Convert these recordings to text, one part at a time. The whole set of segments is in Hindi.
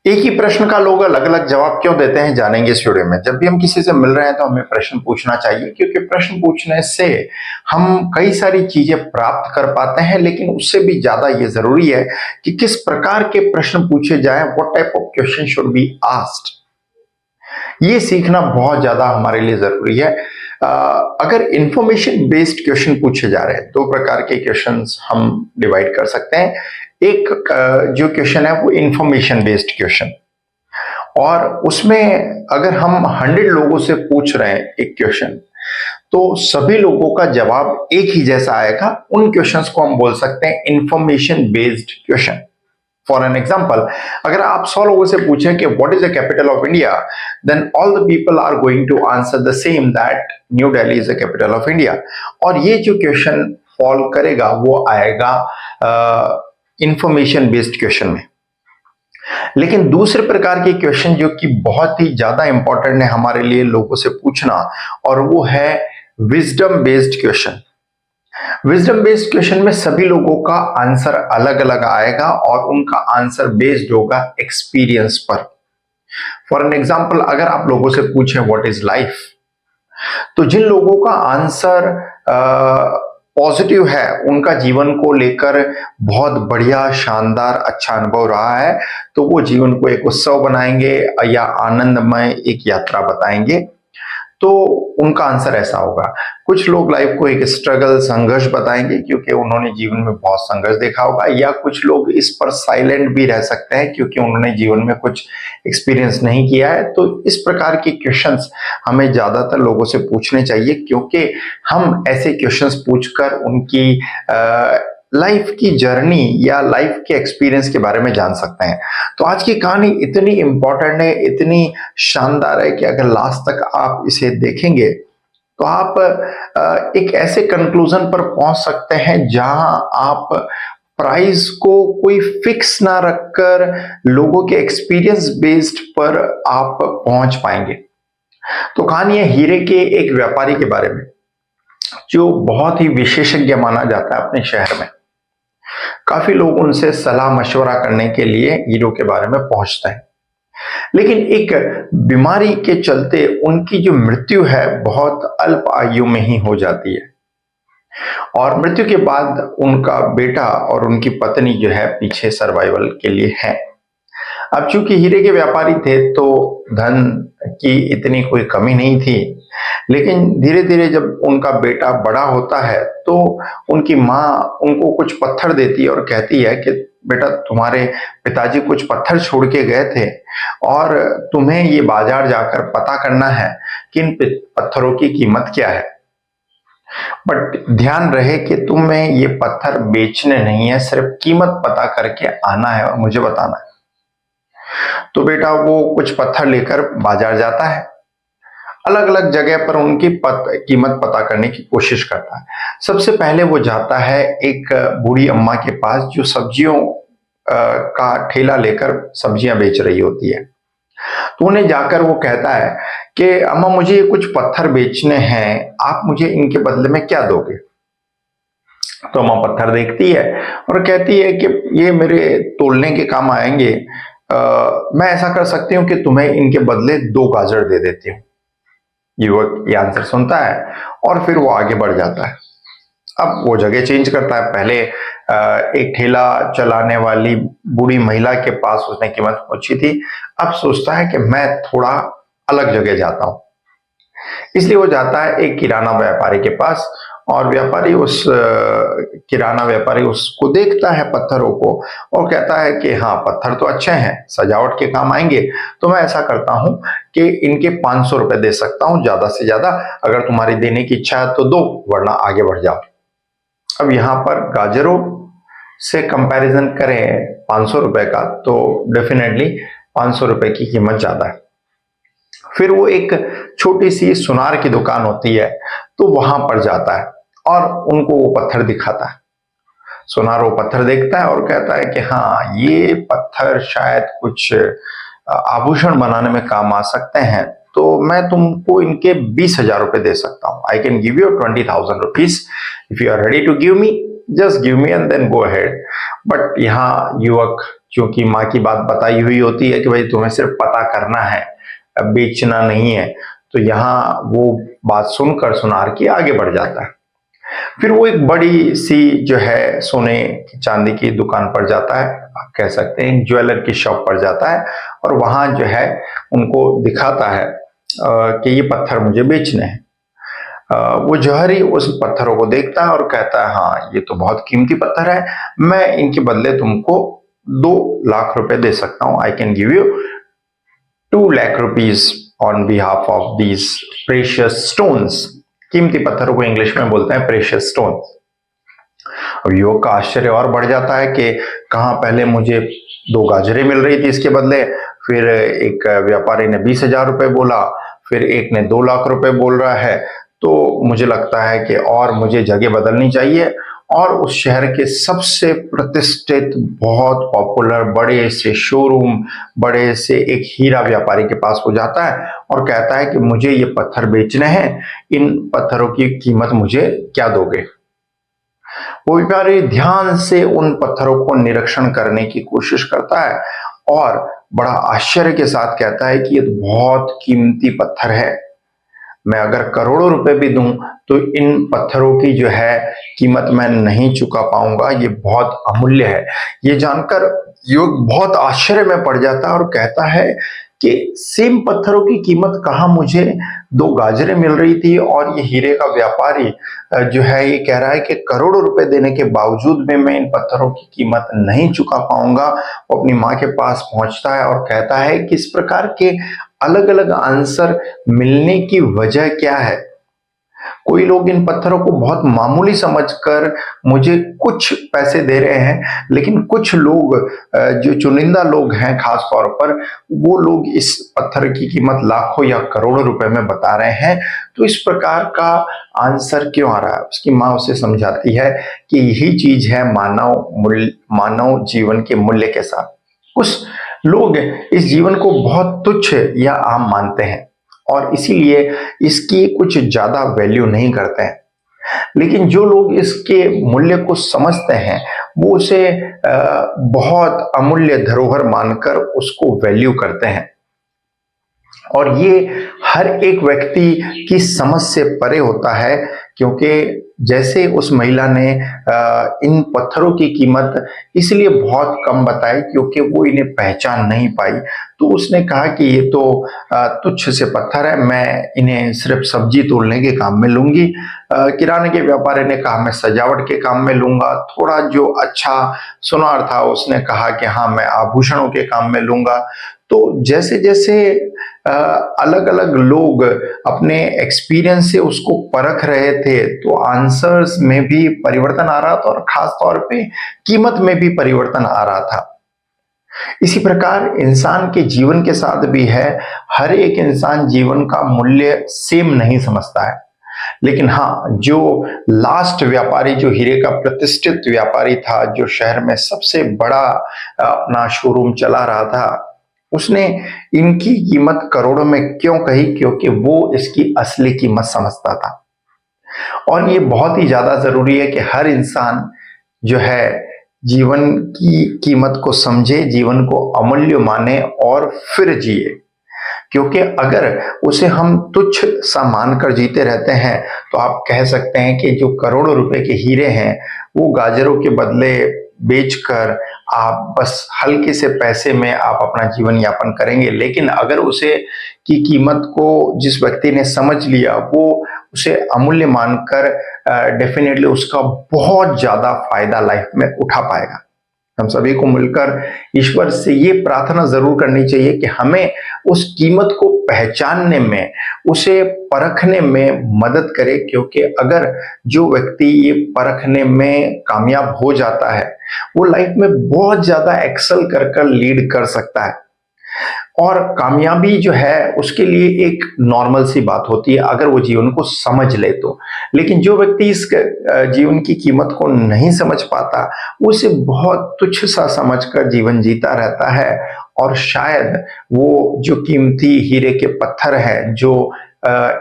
एक ही प्रश्न का लोग अलग अलग जवाब क्यों देते हैं, जानेंगे इस वीडियो में। जब भी हम किसी से मिल रहे हैं तो हमें प्रश्न पूछना चाहिए, क्योंकि प्रश्न पूछने से हम कई सारी चीजें प्राप्त कर पाते हैं। लेकिन उससे भी ज्यादा ये जरूरी है कि किस प्रकार के प्रश्न पूछे जाएं, what type of question should be asked. ये सीखना बहुत ज्यादा हमारे लिए जरूरी है। अगर इंफॉर्मेशन बेस्ड क्वेश्चन पूछे जा रहे हैं, दो प्रकार के क्वेश्चंस हम डिवाइड कर सकते हैं। एक जो क्वेश्चन है वो इंफॉर्मेशन बेस्ड क्वेश्चन, और उसमें अगर हम 100 लोगों से पूछ रहे हैं एक क्वेश्चन, तो सभी लोगों का जवाब एक ही जैसा आएगा। उन क्वेश्चंस को हम बोल सकते हैं information based question. For an example, अगर आप 100 लोगों से पूछें कि what is the capital of India, then all the people are going to answer the same, that New Delhi is the capital of India. और ये जो क्वेश्चन फॉल करेगा वो आएगा इंफॉर्मेशन बेस्ड क्वेश्चन में। लेकिन दूसरे प्रकार के क्वेश्चन जो कि बहुत ही ज्यादा इंपॉर्टेंट है हमारे लिए लोगों से पूछना, और वो है wisdom based question. Wisdom based question में सभी लोगों का आंसर अलग अलग आएगा और उनका आंसर बेस्ड होगा एक्सपीरियंस पर। फॉर एन एग्जाम्पल, अगर आप लोगों से पूछें व्हाट इज लाइफ, तो जिन लोगों का आंसर पॉजिटिव है, उनका जीवन को लेकर बहुत बढ़िया शानदार अच्छा अनुभव रहा है, तो वो जीवन को एक उत्सव बनाएंगे या आनंदमय एक यात्रा बताएंगे, तो उनका आंसर ऐसा होगा। कुछ लोग लाइफ को एक स्ट्रगल संघर्ष बताएंगे क्योंकि उन्होंने जीवन में बहुत संघर्ष देखा होगा, या कुछ लोग इस पर साइलेंट भी रह सकते हैं क्योंकि उन्होंने जीवन में कुछ एक्सपीरियंस नहीं किया है। तो इस प्रकार के क्वेश्चंस हमें ज्यादातर लोगों से पूछने चाहिए, क्योंकि हम ऐसे क्वेश्चंस पूछकर उनकी लाइफ की जर्नी या लाइफ के एक्सपीरियंस के बारे में जान सकते हैं। तो आज की कहानी इतनी इंपॉर्टेंट है, इतनी शानदार है कि अगर लास्ट तक आप इसे देखेंगे तो आप एक ऐसे कंक्लूजन पर पहुंच सकते हैं जहां आप प्राइस को कोई फिक्स ना रखकर लोगों के एक्सपीरियंस बेस्ड पर आप पहुंच पाएंगे। तो कहानी है हीरे के एक व्यापारी के बारे में, जो बहुत ही विशेषज्ञ माना जाता है अपने शहर में। काफी लोग उनसे सलाह मशवरा करने के लिए हीरो के बारे में पहुंचते हैं, लेकिन एक बीमारी के चलते उनकी जो मृत्यु है बहुत अल्प आयु में ही हो जाती है, और मृत्यु के बाद उनका बेटा और उनकी पत्नी जो है पीछे सर्वाइवल के लिए है। अब चूंकि हीरे के व्यापारी थे तो धन की इतनी कोई कमी नहीं थी, लेकिन धीरे धीरे जब उनका बेटा बड़ा होता है तो उनकी माँ उनको कुछ पत्थर देती है और कहती है कि बेटा, तुम्हारे पिताजी कुछ पत्थर छोड़ के गए थे और तुम्हें ये बाजार जाकर पता करना है कि इन पत्थरों की कीमत क्या है। बट ध्यान रहे कि तुम्हें ये पत्थर बेचने नहीं है, सिर्फ कीमत पता करके आना है और मुझे बताना है। तो बेटा वो कुछ पत्थर लेकर बाजार जाता है, अलग अलग जगह पर उनकी कीमत पता करने की कोशिश करता है। सबसे पहले वो जाता है एक बूढ़ी अम्मा के पास जो सब्जियों का ठेला लेकर सब्जियां बेच रही होती है। तो उन्हें जाकर वो कहता है कि अम्मा, मुझे ये कुछ पत्थर बेचने हैं, आप मुझे इनके बदले में क्या दोगे? तो अम्मा पत्थर देखती है और कहती है कि ये मेरे तोलने के काम आएंगे, मैं ऐसा कर सकती हूँ कि तुम्हें इनके बदले 2 गाजर दे देती हूँ। युवक ये आंसर सुनता है और फिर वो आगे बढ़ जाता है। अब वो जगह चेंज करता है। पहले एक ठेला चलाने वाली बूढ़ी महिला के पास उसने कीमत पूछी थी, अब सोचता है कि मैं थोड़ा अलग जगह जाता हूं, इसलिए वो जाता है एक किराना व्यापारी के पास, और व्यापारी किराना व्यापारी उसको देखता है पत्थरों को और कहता है कि हाँ, पत्थर तो अच्छे हैं, सजावट के काम आएंगे, तो मैं ऐसा करता हूं कि इनके 500 रुपए दे सकता हूं, ज्यादा से ज्यादा। अगर तुम्हारी देने की इच्छा है तो दो, वरना आगे बढ़ जाओ। अब यहां पर गाजरों से कंपैरिजन करें 500 रुपए का, तो डेफिनेटली 500 रुपए की कीमत ज्यादा है। फिर वो एक छोटी सी सुनार की दुकान होती है, तो वहां पर जाता है और उनको वो पत्थर दिखाता है। सुनार वो पत्थर देखता है और कहता है कि हाँ, ये पत्थर शायद कुछ आभूषण बनाने में काम आ सकते हैं, तो मैं तुमको इनके 20,000 रुपए दे सकता हूं। I can give you 20,000 rupees if you are ready to give me, just give me and then go ahead. But यहाँ युवक, क्योंकि माँ की बात बताई हुई होती है कि भाई तुम्हें सिर्फ पता करना है, बेचना नहीं है, तो यहाँ वो बात सुनकर सुनार के आगे बढ़ जाता है। फिर वो एक बड़ी सी जो है सोने चांदी की दुकान पर जाता है, आप कह सकते हैं ज्वेलर की शॉप पर जाता है, और वहां जो है उनको दिखाता है कि ये पत्थर मुझे बेचने हैं। वो जौहरी उस पत्थरों को देखता है और कहता है हाँ ये तो बहुत कीमती पत्थर है, मैं इनके बदले तुमको 2 लाख रुपए दे सकता हूँ। आई can give you 2 lakh rupees on behalf of these precious stones. कीमती पत्थरों को इंग्लिश में बोलते हैं प्रेशियस स्टोन। अब युवक का आश्चर्य और बढ़ जाता है कि कहाँ पहले मुझे 2 गाजरें मिल रही थी इसके बदले, फिर एक व्यापारी ने 20,000 रुपए बोला, फिर एक ने 2 लाख रुपए बोल रहा है। तो मुझे लगता है कि और मुझे जगह बदलनी चाहिए, और उस शहर के सबसे प्रतिष्ठित, बहुत पॉपुलर बड़े से शोरूम, बड़े से एक हीरा व्यापारी के पास वो जाता है और कहता है कि मुझे ये पत्थर बेचने हैं, इन पत्थरों की कीमत मुझे क्या दोगे। वो व्यापारी ध्यान से उन पत्थरों को निरीक्षण करने की कोशिश करता है और बड़ा आश्चर्य के साथ कहता है कि ये तो बहुत कीमती पत्थर है, मैं अगर करोड़ों रुपए भी दूं तो इन पत्थरों की जो है कीमत मैं नहीं चुका पाऊंगा, ये बहुत अमूल्य है। ये जानकर युवक बहुत आश्चर्य में पड़ जाता है और कहता है कि सेम पत्थरों की कीमत कहाँ मुझे 2 गाजरें मिल रही थी, और ये हीरे का व्यापारी जो है ये कह रहा है कि करोड़ों रुपए देने के बावजूद भी मैं इन पत्थरों की कीमत नहीं चुका पाऊंगा। वो अपनी माँ के पास पहुंचता है और कहता है कि इस प्रकार के अलग अलग आंसर मिलने की वजह क्या है। कोई लोग इन पत्थरों को बहुत मामूली समझकर मुझे कुछ पैसे दे रहे हैं, लेकिन कुछ लोग जो चुनिंदा लोग हैं खास तौर पर, वो लोग इस पत्थर की कीमत लाखों या करोड़ों रुपए में बता रहे हैं। तो इस प्रकार का आंसर क्यों आ रहा है। उसकी माँ उसे समझाती है कि यही चीज है मानव जीवन के मूल्य के साथ। कुछ लोग इस जीवन को बहुत तुच्छ या आम मानते हैं और इसीलिए इसकी कुछ ज्यादा वैल्यू नहीं करते हैं, लेकिन जो लोग इसके मूल्य को समझते हैं वो उसे बहुत अमूल्य धरोहर मानकर उसको वैल्यू करते हैं। और ये हर एक व्यक्ति की समझ से परे होता है, क्योंकि जैसे उस महिला ने इन पत्थरों की कीमत इसलिए बहुत कम बताई क्योंकि वो इन्हें पहचान नहीं पाई। तो उसने कहा कि ये तो तुच्छ से पत्थर है, मैं इन्हें सिर्फ सब्जी तोलने के काम में लूंगी। किराने के व्यापारी ने कहा मैं सजावट के काम में लूंगा। थोड़ा जो अच्छा सुनार था उसने कहा कि हाँ मैं आभूषणों के काम में लूंगा। तो जैसे जैसे अलग अलग लोग अपने एक्सपीरियंस से उसको परख रहे थे, तो आंसर्स में भी परिवर्तन आ रहा था और खास तौर पे कीमत में भी परिवर्तन आ रहा था। इसी प्रकार इंसान के जीवन के साथ भी है। हर एक इंसान जीवन का मूल्य सेम नहीं समझता है, लेकिन हाँ जो लास्ट व्यापारी, जो हीरे का प्रतिष्ठित व्यापारी था, जो शहर में सबसे बड़ा अपना शोरूम चला रहा था, उसने इनकी कीमत करोड़ों में क्यों कही, क्योंकि वो इसकी असली कीमत समझता था। और ये बहुत ही ज्यादा जरूरी है कि हर इंसान जो है जीवन की कीमत को समझे, जीवन को अमूल्य माने और फिर जिए। क्योंकि अगर उसे हम तुच्छ सा मानकर जीते रहते हैं तो आप कह सकते हैं कि जो करोड़ों रुपए के हीरे हैं वो गाजरों के बदले बेचकर आप बस हल्के से पैसे में आप अपना जीवन यापन करेंगे। लेकिन अगर उसे की कीमत को जिस व्यक्ति ने समझ लिया, वो उसे अमूल्य मानकर डेफिनेटली उसका बहुत ज्यादा फायदा लाइफ में उठा पाएगा। हम सभी को मिलकर ईश्वर से ये प्रार्थना जरूर करनी चाहिए कि हमें उस कीमत को पहचानने में, उसे परखने में मदद करे। क्योंकि अगर जो व्यक्ति ये परखने में कामयाब हो जाता है वो लाइफ में बहुत ज्यादा एक्सेल कर लीड कर सकता है, और कामयाबी जो है उसके लिए एक नॉर्मल सी बात होती है अगर वो जीवन को समझ ले तो। लेकिन जो व्यक्ति इस जीवन की कीमत को नहीं समझ पाता, उसे बहुत तुच्छ सा समझकर जीवन जीता रहता है, और शायद वो जो कीमती हीरे के पत्थर है, जो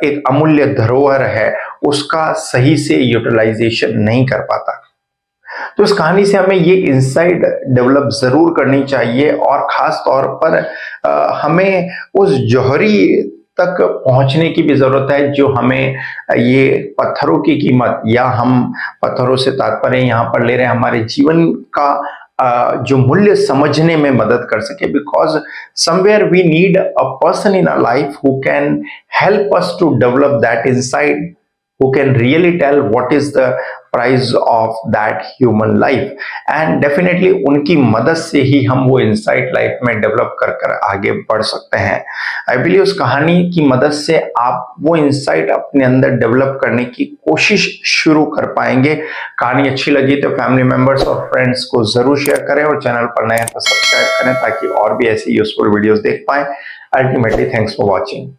एक अमूल्य धरोहर है, उसका सही से यूटिलाइजेशन नहीं कर पाता। तो इस कहानी से हमें ये इंसाइट डेवलप जरूर करनी चाहिए और खास तौर पर हमें उस जौहरी तक पहुंचने की भी जरूरत है जो हमें ये पत्थरों की कीमत, या हम पत्थरों से तात्पर्य यहाँ पर ले रहे हैं हमारे जीवन का जो मूल्य समझने में मदद कर सके। Because somewhere we need a person in a life who can help us to develop that insight, who can really tell what is the price of that human life, and definitely उनकी मदद से ही हम वो इंसाइट लाइफ में डेवलप कर कर आगे बढ़ सकते हैं। आई बिलीव उस कहानी की मदद से आप वो इंसाइट अपने अंदर डेवलप करने की कोशिश शुरू कर पाएंगे। कहानी अच्छी लगी तो फैमिली मेंबर्स और फ्रेंड्स को जरूर शेयर करें और चैनल पर नए हैं तो सब्सक्राइब करें ताकि और भी ऐसी यूजफुल वीडियोस देख पाएं। Ultimately thanks for watching.